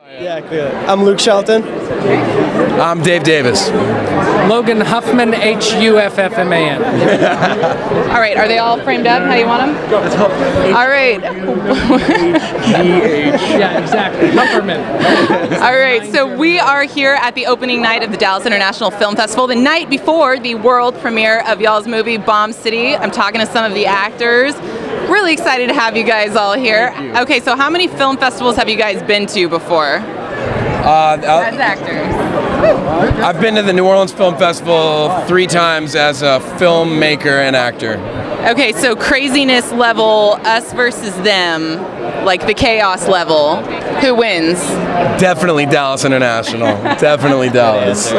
Yeah, clear. I'm Luke Shelton. I'm Dave Davis. Logan Huffman, Huffman. All right, are they all framed up how you want them? All right. Yeah, exactly. Huffman. All right, so we are here at the opening night of the Dallas International Film Festival, the night before the world premiere of y'all's movie, Bomb City. I'm talking to some of the actors. Really excited to have you guys all here. Okay, so how many film festivals have you guys been to before? As actors. I've been to the New Orleans Film Festival 3 times as a filmmaker and actor. Okay, so craziness level, us versus them, like the chaos level. Who wins? Definitely Dallas International. Definitely Dallas. All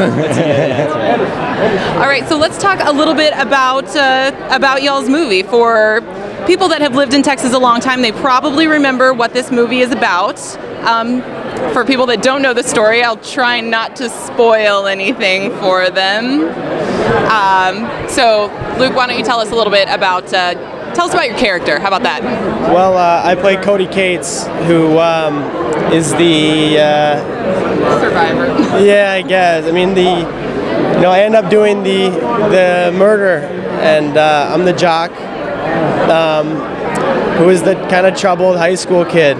right, so let's talk a little bit about y'all's movie. For people that have lived in Texas a long time, they probably remember what this movie is about. For people that don't know the story, I'll try not to spoil anything for them. So, Luke, why don't you tell us a little bit about, tell us about your character. How about that? Well, I play Cody Cates, who is the Survivor. yeah, I guess. I mean, I end up doing the murder, and I'm the jock, who is the kind of troubled high school kid.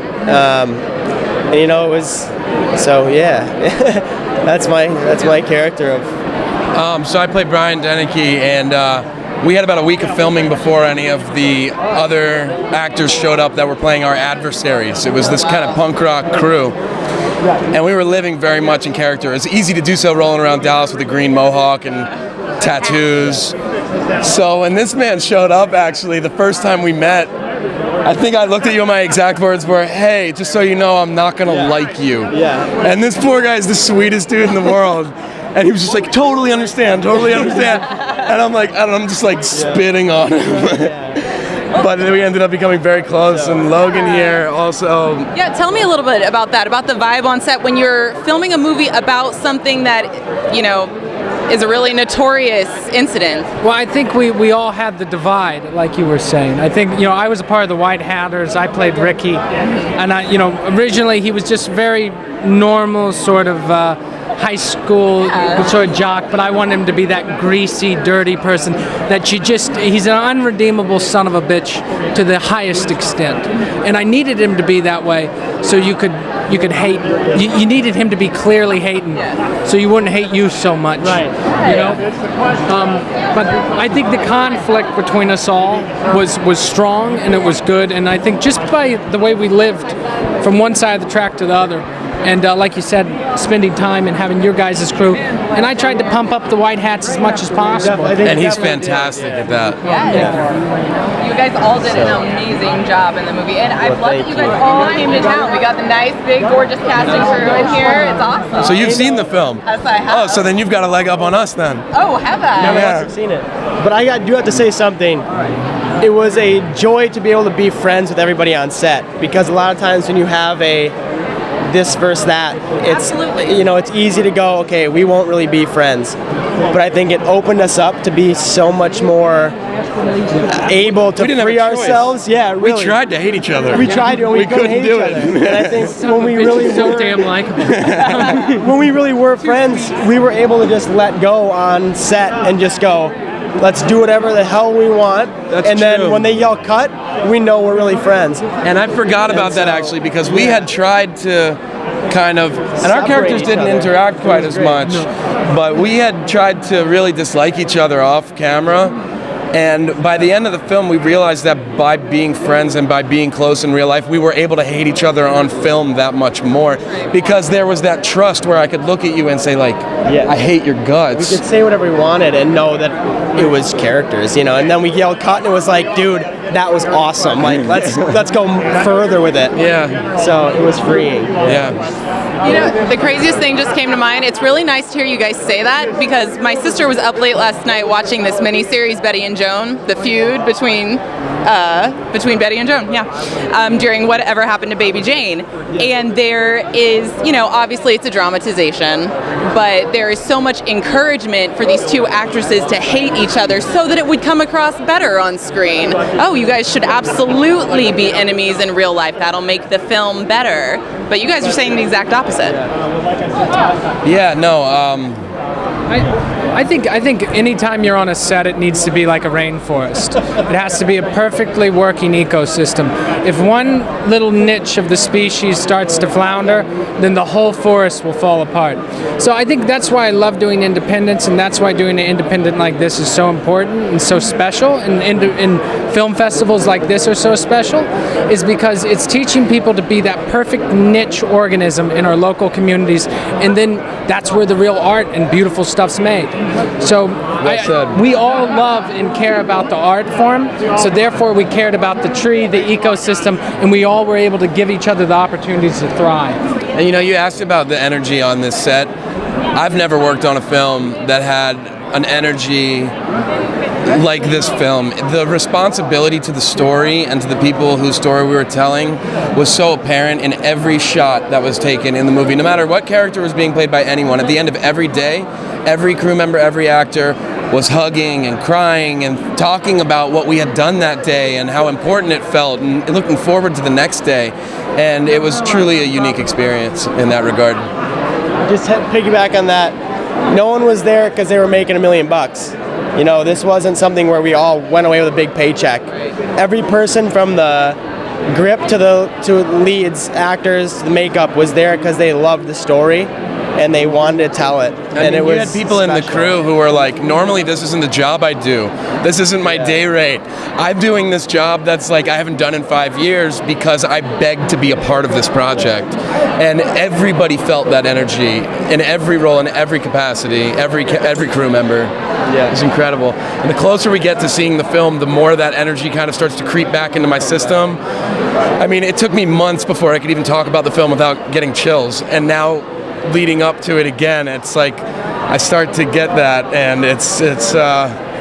And, it was, so yeah, that's my character. So I played Brian Deneke, and we had about a week of filming before any of the other actors showed up that were playing our adversaries. It was this kind of punk rock crew. And we were living very much in character. It's easy to do so rolling around Dallas with a green mohawk and tattoos. So when this man showed up, actually, the first time we met, I think I looked at you and my exact words were, "Hey, just so you know, I'm not gonna like you." Yeah. And this poor guy's the sweetest dude in the world. And he was just like, totally understand. And I'm just like spitting on him. But then we ended up becoming very close, and Logan here also. Yeah, tell me a little bit about that, about the vibe on set when you're filming a movie about something that, is a really notorious incident. Well, I think we all had the divide, like you were saying. I think, I was a part of the White Hatters. I played Ricky. And, originally he was just very normal sort of high school sort of jock, but I wanted him to be that greasy, dirty person that he's an unredeemable son of a bitch to the highest extent. And I needed him to be that way so you could hate, you needed him to be clearly hating, so you wouldn't hate you so much. Right. But I think the conflict between us all was strong, and it was good, and I think just by the way we lived from one side of the track to the other, and like you said, spending time and having your guys' crew, and I tried to pump up the White Hats as much as possible. And he's fantastic at that. Yeah. You guys all did an amazing job in the movie, and I love that you guys all came to town. We got the nice, big, gorgeous casting crew in here. It's awesome. So you've seen the film? Yes, I have. Oh, so then you've got a leg up on us then. Oh, have I? None of us have seen it. But I do have to say something. It was a joy to be able to be friends with everybody on set, because a lot of times when you have a this versus that, it's Absolutely. It's easy to go, okay, we won't really be friends. But I think it opened us up to be so much more able to free ourselves. Yeah, really. We tried to hate each other. We tried to, and we couldn't hate do each it. other. And I think when we really so were, damn likable. when we really were friends, we were able to just let go on set and just go, let's do whatever the hell we want. That's and then true. when they yell cut, we know we're really friends. And I forgot about that actually, because we had tried to kind of, and our Separate characters each didn't other. interact quite as great. much, but we had tried to really dislike each other off camera. And by the end of the film, we realized that by being friends and by being close in real life, we were able to hate each other on film that much more, because there was that trust where I could look at you and say, like, I hate your We guts. could say whatever we wanted and know that it was characters, and then we yelled cut, and it was like, dude, that was awesome. Like, let's go further with it. Yeah, So it was freeing. yeah. The craziest thing just came to mind. It's really nice to hear you guys say that, because my sister was up late last night watching this miniseries, Betty and Joan, the feud between Betty and Joan, during whatever happened to Baby Jane. And there is, obviously it's a dramatization, but there is so much encouragement for these two actresses to hate each other so that it would come across better on screen. Oh, you guys should absolutely be enemies in real life. That'll make the film better. But you guys are saying the exact opposite. Yeah, no. I think anytime you're on a set, it needs to be like a rainforest. It has to be a perfectly working ecosystem. If one little niche of the species starts to flounder, then the whole forest will fall apart. So I think that's why I love doing independence, and that's why doing an independent like this is so important and so special, and film festivals like this are so special, is because it's teaching people to be that perfect niche organism in our local communities, and then that's where the real art and beautiful stuff's made. So we all love and care about the art form, so therefore we cared about the tree, the ecosystem, and we all were able to give each other the opportunities to thrive. And you know, you asked about the energy on this set. I've never worked on a film that had an energy like this film. The responsibility to the story and to the people whose story we were telling was so apparent in every shot that was taken in the movie. No matter what character was being played by anyone, at the end of every day, every crew member, every actor was hugging and crying and talking about what we had done that day and how important it felt and looking forward to the next day. And it was truly a unique experience in that regard. Just piggyback on that. No one was there because they were making $1 million. You know, this wasn't something where we all went away with a big paycheck. Every person from the grip to leads, actors, the makeup was there because they loved the story and they wanted to tell it. And it was you had people special in the crew who were like, normally this isn't the job I do. This isn't my day rate. I'm doing this job that's like I haven't done in 5 years because I begged to be a part of this project. And everybody felt that energy in every role, in every capacity, every crew member. Yeah, it's incredible. And the closer we get to seeing the film, the more that energy kind of starts to creep back into my system. I mean, it took me months before I could even talk about the film without getting chills. And now, leading up to it again, it's like I start to get that, and it's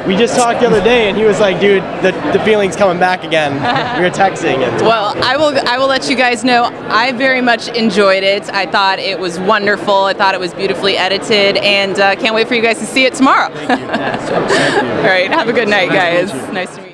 we just talked the other day, and he was like, dude, the feeling's coming back again. We were texting. Well, I will let you guys know, I very much enjoyed it. I thought it was wonderful. I thought it was beautifully edited, and can't wait for you guys to see it tomorrow. Thank you. Thank you. All right, have a good night, guys. Nice to meet you.